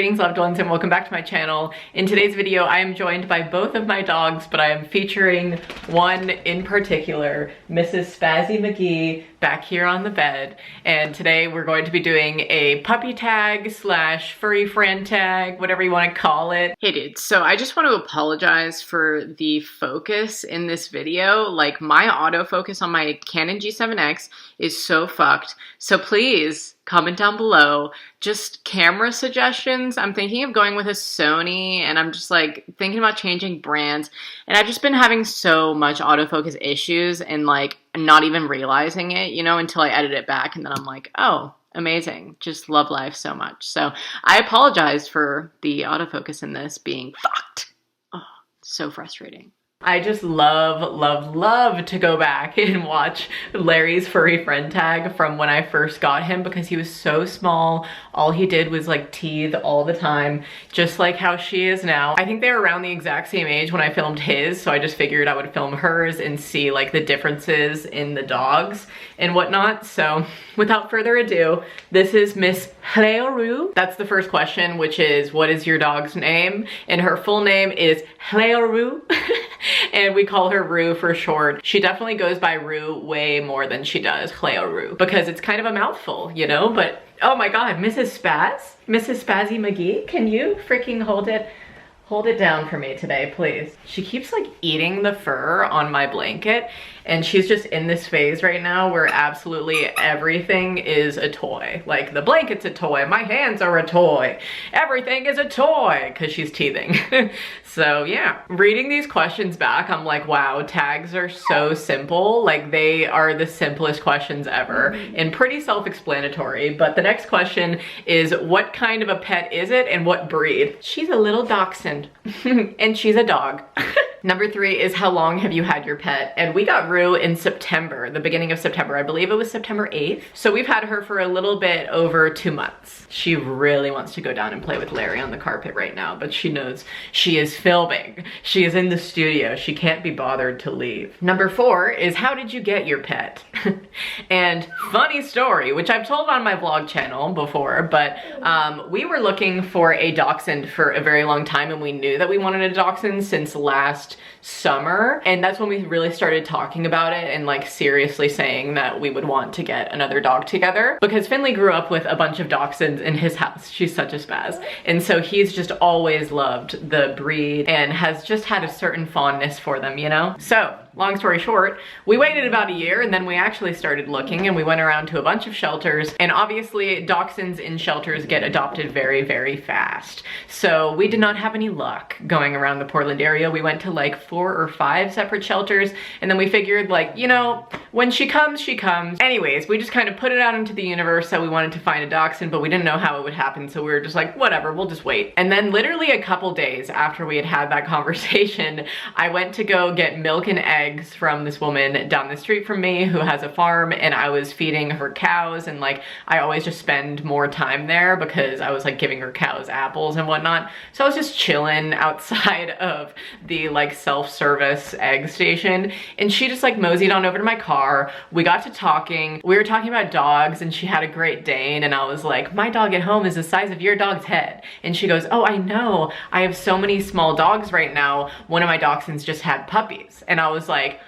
Greetings, loved ones, and welcome back to my channel. In today's video, I am joined by both of my dogs, but I am featuring one in particular, Mrs. Spazzy McGee, back here on the bed. And today we're going to be doing a puppy tag slash furry friend tag, whatever you want to call it. Hey dudes, so I just want to apologize for the focus in this video. Like, my autofocus on my Canon G7X is so fucked. So please comment down below just camera suggestions. I'm thinking of going with a Sony, and I'm just like thinking about changing brands, and I've just been having so much autofocus issues and like not even realizing it, you know, until I edit it back, and then I'm like, oh, amazing, just love life so much. So I apologize for the autofocus in this being fucked. Oh, so frustrating. I just love to go back and watch Larry's furry friend tag from when I first got him, because he was so small. All he did was like teeth all the time, just like how she is now. I think they were around the exact same age when I filmed his, so I just figured I would film hers and see like the differences in the dogs and whatnot. So without further ado, this is Miss Hlaoroo. That's the first question, which is, what is your dog's name? And her full name is Hlaoroo. And we call her Roo for short. She definitely goes by Roo way more than she does Hlaoroo, because it's kind of a mouthful, you know? But oh my god, Mrs. Spazzy McGee, can you freaking hold it down for me today, please? She keeps like eating the fur on my blanket, and she's just in this phase right now where absolutely everything is a toy. Like, the blanket's a toy, my hands are a toy, everything is a toy, because she's teething. So yeah, reading these questions back, I'm like, wow, tags are so simple. Like, they are the simplest questions ever and pretty self-explanatory. But the next question is, what kind of a pet is it and what breed? She's a little dachshund and she's a dog. Number 3 is, how long have you had your pet? And we got Roo in September, the beginning of September. I believe it was September 8th. So we've had her for a little bit over 2 months. She really wants to go down and play with Larry on the carpet right now, but she knows she is filming. She is in the studio. She can't be bothered to leave. Number 4 is, how did you get your pet? And funny story, which I've told on my vlog channel before, but we were looking for a dachshund for a very long time, and we knew that we wanted a dachshund since last summer, and that's when we really started talking about it and like seriously saying that we would want to get another dog together, because Finley grew up with a bunch of dachshunds in his house. She's such a spaz, and so he's just always loved the breed and has just had a certain fondness for them, you know? So long story short, we waited about a year, and then we actually started looking, and we went around to a bunch of shelters, and obviously dachshunds in shelters get adopted very, very fast. So we did not have any luck going around the Portland area. We went to like 4 or 5 separate shelters, and then we figured, like, you know, when she comes, she comes. Anyways, we just kind of put it out into the universe that we wanted to find a dachshund, but we didn't know how it would happen, so we were just like, whatever, we'll just wait. And then literally a couple days after we had had that conversation, I went to go get milk and eggs from this woman down the street from me who has a farm, and I was feeding her cows, and like, I always just spend more time there because I was like giving her cows apples and whatnot. So I was just chilling outside of the like self-service egg station, and she just like moseyed on over to my car. We got to talking. We were talking about dogs, and she had a Great Dane, and I was like, my dog at home is the size of your dog's head. And she goes, oh, I know, I have so many small dogs right now. One of my dachshunds just had puppies. And I was like,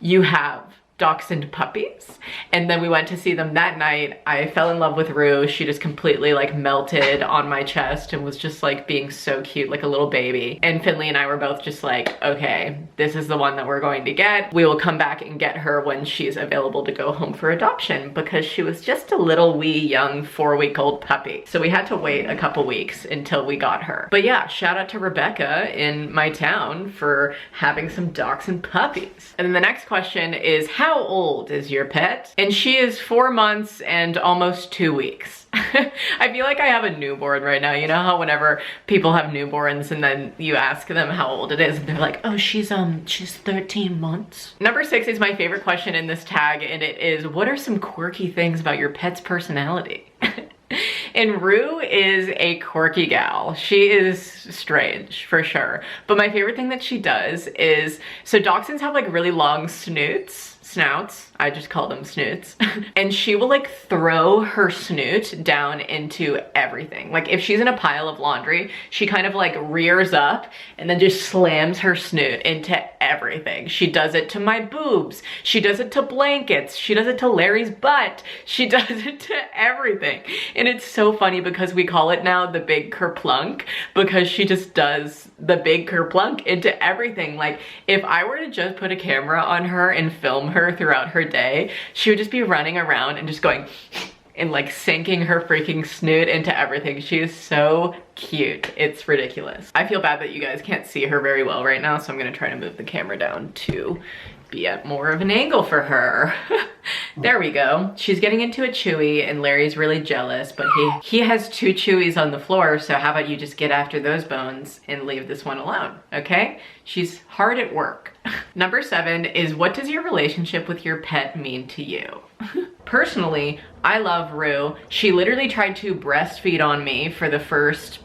you have dachshund puppies? And then we went to see them that night. I fell in love with Roo. She just completely like melted on my chest and was just like being so cute, like a little baby. And Finley and I were both just like, okay, this is the one that we're going to get. We will come back and get her when she's available to go home for adoption, because she was just a little wee young 4-week-old puppy. So we had to wait a couple weeks until we got her. But yeah, shout out to Rebecca in my town for having some dachshund puppies. And then the next question is, how old is your pet? And she is 4 months and almost 2 weeks. I feel like I have a newborn right now. You know how whenever people have newborns and then you ask them how old it is, and they're like, oh, she's 13 months. Number 6 is my favorite question in this tag, and it is, what are some quirky things about your pet's personality? And Roo is a quirky gal. She is strange, for sure. But my favorite thing that she does is, so dachshunds have like really long snoots. snouts. I just call them snoots. And she will like throw her snoot down into everything. Like if she's in a pile of laundry, she kind of like rears up and then just slams her snoot into everything. She does it to my boobs. She does it to blankets. She does it to Larry's butt. She does it to everything. And it's so funny because we call it now the big kerplunk, because she just does the big kerplunk into everything. Like if I were to just put a camera on her and film her throughout her day, she would just be running around and just going and like sinking her freaking snoot into everything. She is so cute. It's ridiculous. I feel bad that you guys can't see her very well right now, so I'm gonna try to move the camera down to be at more of an angle for her. There we go. She's getting into a chewy and Larry's really jealous, but he has 2 chewies on the floor, so how about you just get after those bones and leave this one alone, okay? She's hard at work. Number 7 is, what does your relationship with your pet mean to you? Personally, I love Rue. She literally tried to breastfeed on me for the first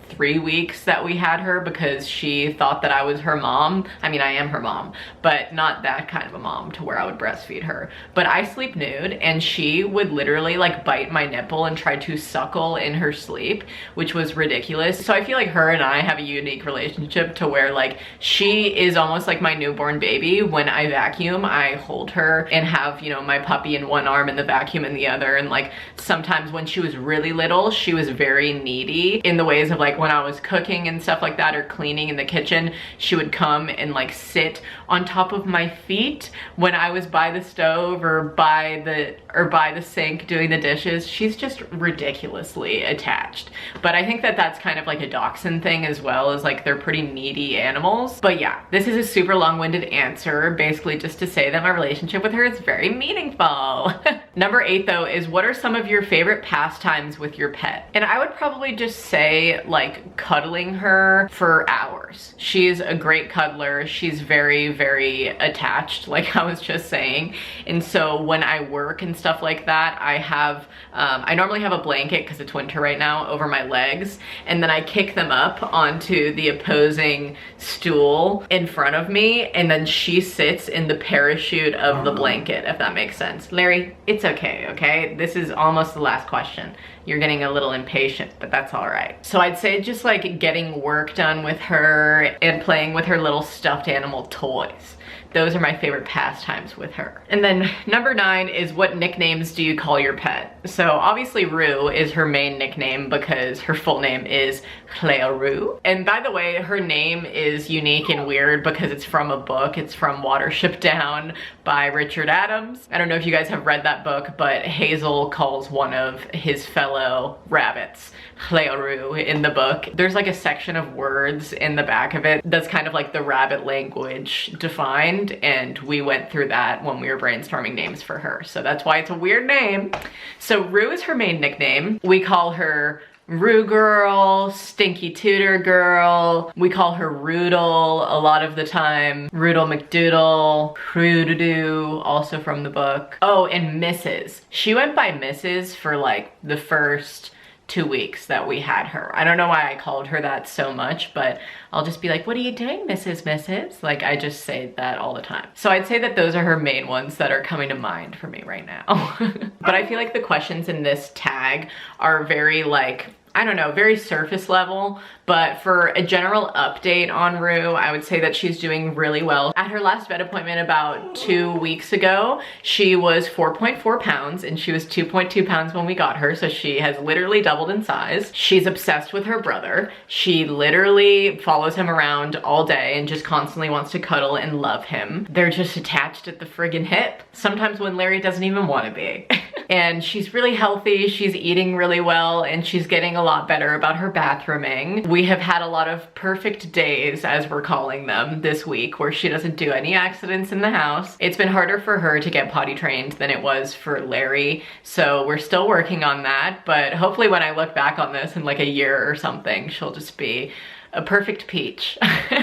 3 weeks that we had her because she thought that I was her mom. I mean, I am her mom, but not that kind of a mom to where I would breastfeed her. But I sleep nude and she would literally like bite my nipple and try to suckle in her sleep, which was ridiculous. So I feel like her and I have a unique relationship to where like she is almost like my newborn baby. When I vacuum, I hold her and have, you know, my puppy in one arm and the vacuum in the other. And like sometimes when she was really little, she was very needy in the ways of like when I was cooking and stuff like that or cleaning in the kitchen, she would come and like sit on top of my feet when I was by the stove or by the sink doing the dishes. She's just ridiculously attached. But I think that that's kind of like a dachshund thing as well, as like they're pretty needy animals. But yeah, this is a super long-winded answer, basically just to say that my relationship with her is very meaningful. Number 8 though is, what are some of your favorite pastimes with your pet? And I would probably just say like cuddling her for hours. She's a great cuddler. She's very, very attached, like I was just saying. And so when I work and stuff like that, I normally have a blanket, because it's winter right now, over my legs, and then I kick them up onto the opposing stool in front of me, and then she sits in the parachute of the blanket, if that makes sense. Larry, it's okay, okay? This is almost the last question. You're getting a little impatient, but that's all right. So I'd say just like getting work done with her and playing with her little stuffed animal toys. Those are my favorite pastimes with her. And then number 9 is, what nicknames do you call your pet? So obviously Rue is her main nickname because her full name is Hlaoroo. And by the way, her name is unique and weird because it's from a book. It's from Watership Down by Richard Adams. I don't know if you guys have read that book, but Hazel calls one of his fellow rabbits Hlaoroo in the book. There's like a section of words in the back of it that's kind of like the rabbit language defined, and we went through that when we were brainstorming names for her. So that's why it's a weird name. So Rue is her main nickname. We call her Rue Girl, Stinky Tutor Girl. We call her Roodle a lot of the time. Roodle McDoodle, Roo-doo-doo, also from the book. Oh, and Mrs. She went by Mrs. for like the first 2 weeks that we had her. I don't know why I called her that so much, but I'll just be like, what are you doing, Mrs.? Like, I just say that all the time. So I'd say that those are her main ones that are coming to mind for me right now. But I feel like the questions in this tag are very like, I don't know, very surface level, but for a general update on Rue, I would say that she's doing really well. At her last vet appointment about 2 weeks ago, she was 4.4 pounds and she was 2.2 pounds when we got her, so she has literally doubled in size. She's obsessed with her brother. She literally follows him around all day and just constantly wants to cuddle and love him. They're just attached at the friggin' hip, sometimes when Larry doesn't even want to be. And she's really healthy, she's eating really well, and she's getting a lot better about her bathrooming. We have had a lot of perfect days, as we're calling them, this week, where she doesn't do any accidents in the house. It's been harder for her to get potty trained than it was for Larry, so we're still working on that, but hopefully when I look back on this in like a year or something, she'll just be a perfect peach.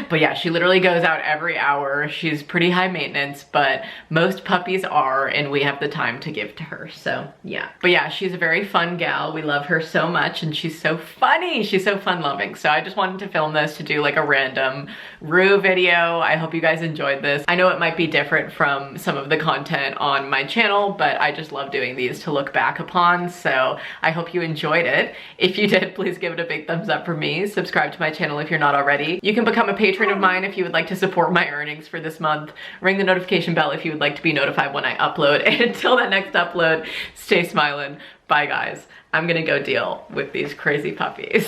But yeah, she literally goes out every hour. She's pretty high maintenance, but most puppies are, and we have the time to give to her, so yeah. But yeah, she's a very fun gal. We love her so much, and she's so funny. She's so fun loving. So I just wanted to film this to do like a random Roo video. I hope you guys enjoyed this. I know it might be different from some of the content on my channel, but I just love doing these to look back upon, so I hope you enjoyed it. If you did, please give it a big thumbs up for me. Subscribe to my channel if you're not already. You can become a patron of mine if you would like to support my earnings for this month. Ring the notification bell if you would like to be notified when I upload. And until that next upload, stay smiling. Bye guys. I'm gonna go deal with these crazy puppies.